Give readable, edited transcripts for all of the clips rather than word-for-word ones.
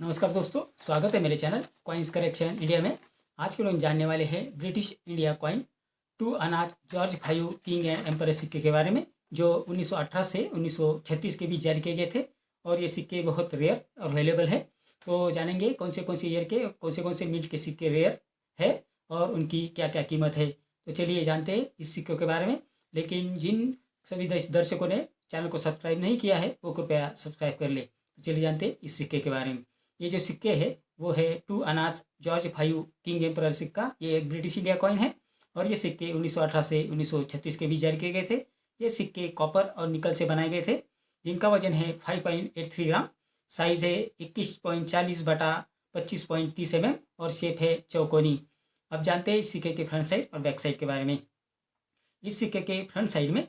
नमस्कार दोस्तों, स्वागत है मेरे चैनल कॉइन्स करेक्शन इंडिया में। आज के लोग जानने वाले हैं ब्रिटिश इंडिया कॉइन 2 अनाज जॉर्ज 5 किंग एंड एम्पर सिक्के के बारे में, जो 1918 से 1936 के बीच जारी किए गए थे। और ये सिक्के बहुत रेयर और वैल्यूएबल है। तो जानेंगे कौन से ईयर के कौन से मिंट के सिक्के रेयर है और उनकी क्या क्या कीमत है। तो चलिए जानते हैं इस सिक्कों के बारे में। लेकिन जिन सभी दर्शकों ने चैनल को सब्सक्राइब नहीं किया है वो कृपया सब्सक्राइब कर ले। तो चलिए जानते हैं इस सिक्के के बारे में। ये जो सिक्के है वो है 2 अनाज जॉर्ज 5 किंग एम्परर सिक्का। ये एक ब्रिटिश इंडिया कॉइन है और ये सिक्के 1918 से 1936 के बीच जारी किए गए थे। ये सिक्के कॉपर और निकल से बनाए गए थे, जिनका वजन है 5.83 ग्राम, साइज है 21.40 बटा 25.30 mm और शेप है चौकोनी। अब जानते हैं इस सिक्के के फ्रंट साइड और बैक साइड के बारे में। इस सिक्के के फ्रंट साइड में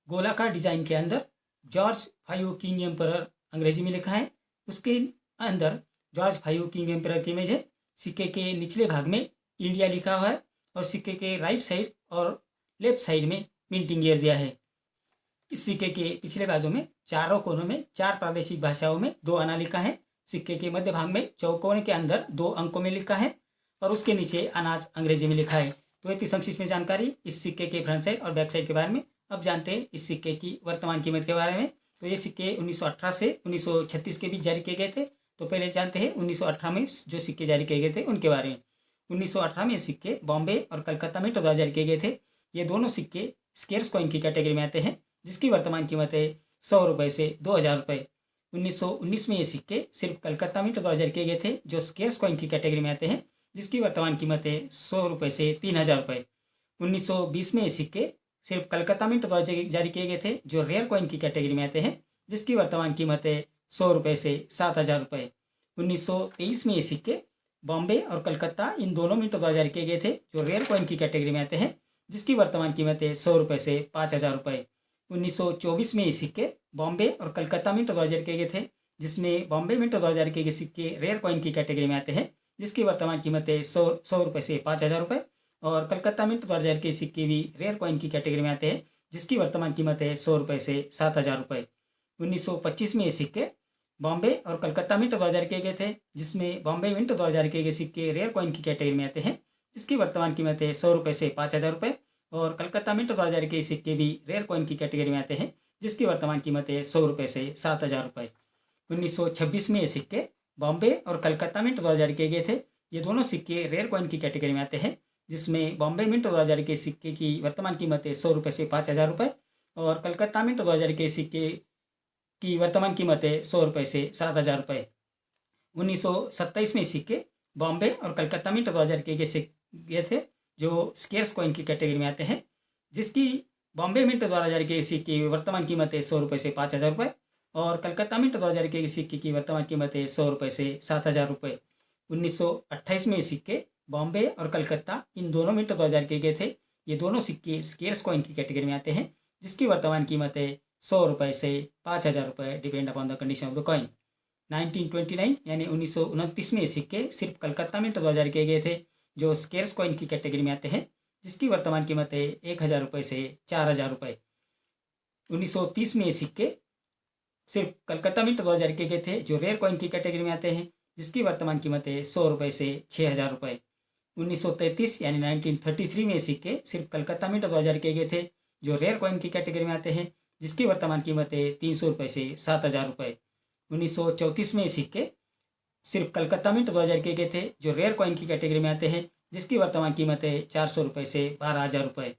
गोलाकार डिजाइन के अंदर जॉर्ज 5 किंग एम्परर अंग्रेजी में लिखा है। उसके अंदर जॉर्ज 5 किंग एम्परर की इमेज है। सिक्के के निचले भाग में इंडिया लिखा हुआ है और सिक्के के राइट साइड और लेफ्ट साइड में मिंटिंग ईयर दिया है। इस सिक्के के पिछले बाजू में चारों कोनों में 4 प्रादेशिक भाषाओं में 2 आना लिखा है। सिक्के के मध्य भाग में चौकोने के अंदर 2 अंकों में लिखा है और उसके नीचे अनाज अंग्रेजी में लिखा है। तो इतनी संक्षिप्त में जानकारी इस सिक्के के फ्रंट साइड और बैक साइड के बारे में। अब जानते हैं इस सिक्के की वर्तमान कीमत के बारे में। तो ये सिक्के 1918 से 1936 के बीच जारी किए गए थे। तो पहले जानते हैं 1918 में जो सिक्के जारी किए गए थे उनके बारे में। 1918 में सिक्के बॉम्बे और कलकत्ता में द्वारा जारी किए गए थे। ये दोनों सिक्के स्केर्स कॉइन की कैटेगरी में आते हैं, जिसकी वर्तमान कीमत है 100 रुपये से 2000 रुपये। 1919 में ये सिक्के सिर्फ कलकत्ता में द्वारा जारी किए गए थे, जो स्केर्स कॉइन की कैटेगरी में आते हैं, जिसकी वर्तमान कीमत है 100 रुपये से 3000 रुपये। 1920 में ये सिक्के सिर्फ कलकत्ता में द्वारा जारी किए गए थे, जो रेयर कॉइन की कैटेगरी में आते हैं, जिसकी वर्तमान कीमत है 100 रुपये से 7000 रुपये। 1923 में ये सिक्के बॉम्बे और कलकत्ता इन दोनों में द्वारा जारी किए गए थे, जो रेयर कॉइन की कैटेगरी में आते हैं, जिसकी वर्तमान कीमत है 100 रुपये से 5000 रुपये। 1924 में ये सिक्के बॉम्बे और कलकत्ता में द्वारा जारी किए गए थे, जिसमें बॉम्बे में द्वारा जारी किए गए सिक्के रेयर कॉइन की कैटेगरी में आते हैं, जिसकी वर्तमान कीमत है 100 रुपये से 5000 रुपये। और कलकत्ता में द्वारा जारी किए सिक्के भी रेयर कॉइन की कैटेगरी में आते हैं, जिसकी वर्तमान कीमत है 100 रुपये से 7000 रुपये। 1925 में ये सिक्के बॉम्बे और कलकत्ता में द्वारा जारी किए गए थे, जिसमें बॉम्बे मिंट द्वारा जारी किए गए सिक्के रेयर कॉइन की कैटेगरी में आते हैं, जिसकी वर्तमान कीमत है 100 रुपये से 5000 रुपये। और कलकत्ता मिंट द्वारा जारी किए सिक्के भी रेयर कॉइन की कैटेगरी में आते हैं, जिसकी वर्तमान कीमत है 100 रुपये से 7000 रुपये। 1926 में ये सिक्के बॉम्बे और कलकत्ता मिंट द्वारा जारी किए गए थे। ये दोनों सिक्के रेयर कॉइन की कैटेगरी में आते हैं, जिसमें बॉम्बे मिंट 2000 के सिक्के की वर्तमान कीमत है 100 रुपये से 5000 रुपये और कलकत्ता मिंट 2000 के सिक्के की वर्तमान कीमत है 100 रुपये से 7000 रुपये। 1927 में सिक्के बॉम्बे और कलकत्ता मिंट 2000 के सिक्के थे, जो स्केर्स कॉइन की कैटेगरी में आते हैं, जिसकी बॉम्बे मिंट द्वारा जारी के सिक्के की वर्तमान कीमत है 100 रुपये से 5000 रुपये और कलकत्ता मिंट द्वारा जारी के सिक्के की वर्तमान कीमत है 100 रुपये से 7000 रुपये। 1928 में सिक्के बॉम्बे और कलकत्ता इन दोनों मिंट 2000 किए गए थे। ये दोनों सिक्के स्केर्स कॉइन की कैटेगरी में आते हैं, जिसकी वर्तमान कीमत है 100 रुपये से 5000 रुपये, depend upon the condition of the coin. 1929 यानी 1929 में ये सिक्के सिर्फ कलकत्ता मिंट 2000 किए गए थे, जो स्केर्स कॉइन की कैटेगरी में आते हैं, जिसकी वर्तमान कीमत है 1000 रुपये से 4000 रुपये। 1930 में ये सिक्के सिर्फ कलकत्ता मिंट 2000 किए गए थे, जो रेयर कॉइन की कैटेगरी में आते हैं, जिसकी वर्तमान कीमत है 100 रुपये से 6000 रुपये। 1933 यानी 1933 में सिक्के सिर्फ कलकत्ता मिंट 2000 किए गए थे, जो रेयर कॉइन की कैटेगरी में आते हैं, जिसकी वर्तमान कीमत है 300 रुपये से 7000 रुपये। 1934 में सिक्के सिर्फ कलकत्ता मिंट 2000 किए गए थे, जो रेयर कॉइन की कैटेगरी में आते हैं, जिसकी वर्तमान कीमत है 400 रुपये से 12000 रुपये।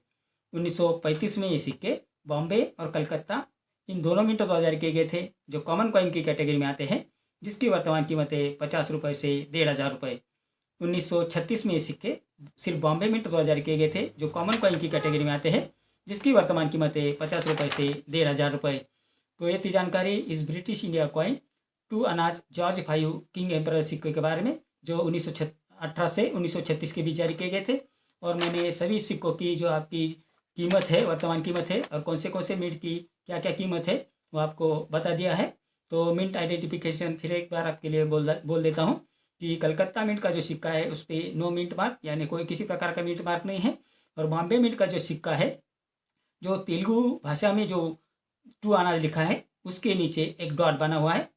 1935 में ये सिक्के बॉम्बे और कलकत्ता इन दोनों मिंट 2000 किए गए थे, जो कॉमन कॉइन की कैटेगरी में आते हैं, जिसकी वर्तमान कीमत है 50 रुपये से 1500 रुपये। 1936 में ये सिक्के सिर्फ बॉम्बे मिंट 2000 किए गए थे, जो कॉमन कॉइन की कैटेगरी में आते हैं, जिसकी वर्तमान कीमत है 50 रुपये से 1500 रुपये। तो ये थी जानकारी इस ब्रिटिश इंडिया कॉइन 2 अनाज जॉर्ज 5 किंग एम्परर सिक्के के बारे में, जो 1918 से 1936 के बीच जारी किए गए थे। और मैंने सभी सिक्कों की जो आपकी कीमत है, वर्तमान कीमत है, और कौन से मिंट की क्या क्या कीमत है, वो आपको बता दिया है। तो मिंट आइडेंटिफिकेशन फिर एक बार आपके लिए बोल देता हूँ कि कलकत्ता मिंट का जो सिक्का है उस पर नो मिंट मार्क, यानी कोई किसी प्रकार का मिंट मार्क नहीं है। और बॉम्बे मिंट का जो सिक्का है, जो तेलुगु भाषा में जो 2 अनाज लिखा है, उसके नीचे एक डॉट बना हुआ है।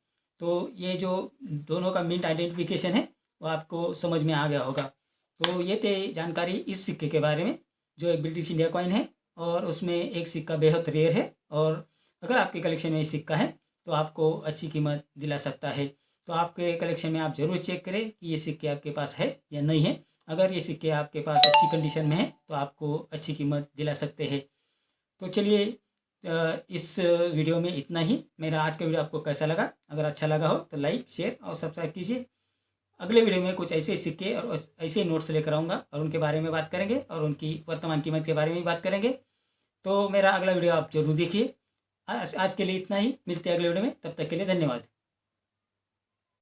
तो ये जो दोनों का मिंट आइडेंटिफिकेशन है वो आपको समझ में आ गया होगा। तो ये थे जानकारी इस सिक्के के बारे में, जो एक ब्रिटिश इंडिया कॉइन है और उसमें एक सिक्का बेहद रेयर है, और अगर आपके कलेक्शन में ये सिक्का है तो आपको अच्छी कीमत दिला सकता है। तो आपके कलेक्शन में आप ज़रूर चेक करें कि ये सिक्के आपके पास है या नहीं है। अगर ये सिक्के आपके पास अच्छी कंडीशन में है तो आपको अच्छी कीमत दिला सकते हैं। तो चलिए इस वीडियो में इतना ही। मेरा आज का वीडियो आपको कैसा लगा? अगर अच्छा लगा हो तो लाइक, शेयर और सब्सक्राइब कीजिए। अगले वीडियो में कुछ ऐसे सिक्के और ऐसे नोट्स लेकर आऊँगा और उनके बारे में बात करेंगे और उनकी वर्तमान कीमत के बारे में भी बात करेंगे। तो मेरा अगला वीडियो आप जरूर देखिए। आज के लिए इतना ही, मिलते हैं अगले वीडियो में, तब तक के लिए धन्यवाद।